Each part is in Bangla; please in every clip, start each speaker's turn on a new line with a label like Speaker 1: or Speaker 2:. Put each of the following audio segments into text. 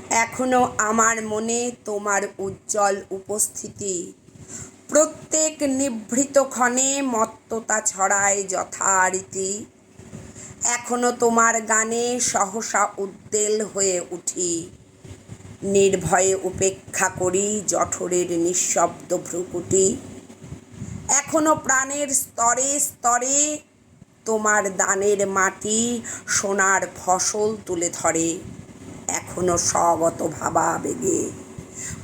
Speaker 1: এখনো আমার মনে তোমার উজ্জ্বল উপস্থিতি, প্রত্যেক নিভৃত ক্ষণে মত্ততা ছড়ায় যথারীতি। এখনো তোমার গানে সহসা উদ্বেল হয়ে উঠি, নির্ভয়ে উপেক্ষা করি জঠরের নিঃশব্দ ভ্রুকুটি। এখনো প্রাণের স্তরে স্তরে তোমার দানের মাটি সোনার ফসল তুলে ধরে। এখনো স্বগত ভাবাবেগে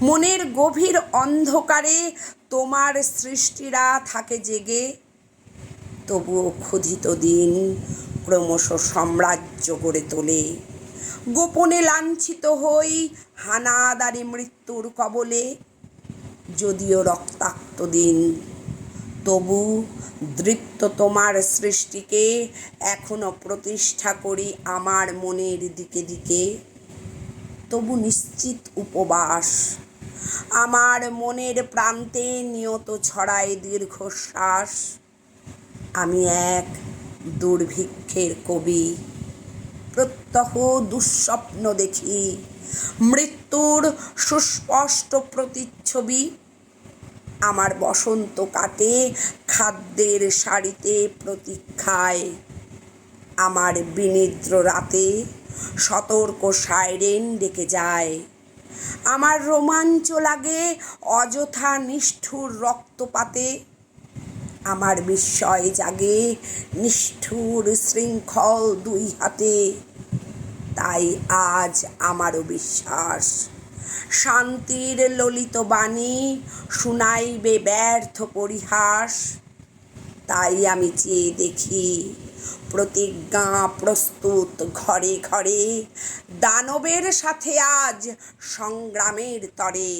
Speaker 1: মনের গভীর অন্ধকারে তোমার সৃষ্টিরা থাকে জেগে। তবুও ক্ষুধিত দিন ক্রমশ সাম্রাজ্য গড়ে তোলে, গোপনে লাঞ্ছিত হই হানাদারি মৃত্যুর কবলে। যদিও রক্তাক্ত দিন, তবু দৃপ্ত তোমার সৃষ্টিকে এখনো প্রতিষ্ঠা করি আমার মনের দিকে দিকে। তবু নিশ্চিত উপবাস আমার মনের প্রান্তে নিয়ত ছড়ায় দীর্ঘশ্বাস। আমি এক দুর্ভিক্ষের কবি, প্রত্যহ দুঃস্বপ্ন দেখি মৃত্যুর সুস্পষ্ট প্রতিচ্ছবি। আমার বসন্ত কাটে খাদ্যের সারিতে প্রতীক্ষায়, আমার বিনিদ্র রাতে সতর্ক সাইরেন ডেকে যায়। আমার রোমাঞ্চ লাগে অযথা নিষ্ঠুর রক্তপাতে, আমার বিস্ময় জাগে নিষ্ঠুর শৃঙ্খল দুই হাতে। তাই আজ আমারও বিশ্বাস শান্তির ললিত বাণী শুনাইবে ব্যর্থ পরিহাস। তাই আমি চেয়ে দেখি প্রতিজ্ঞা প্রস্তুত ঘরে ঘরে, দানবের সাথে আজ সংগ্রামের তরে।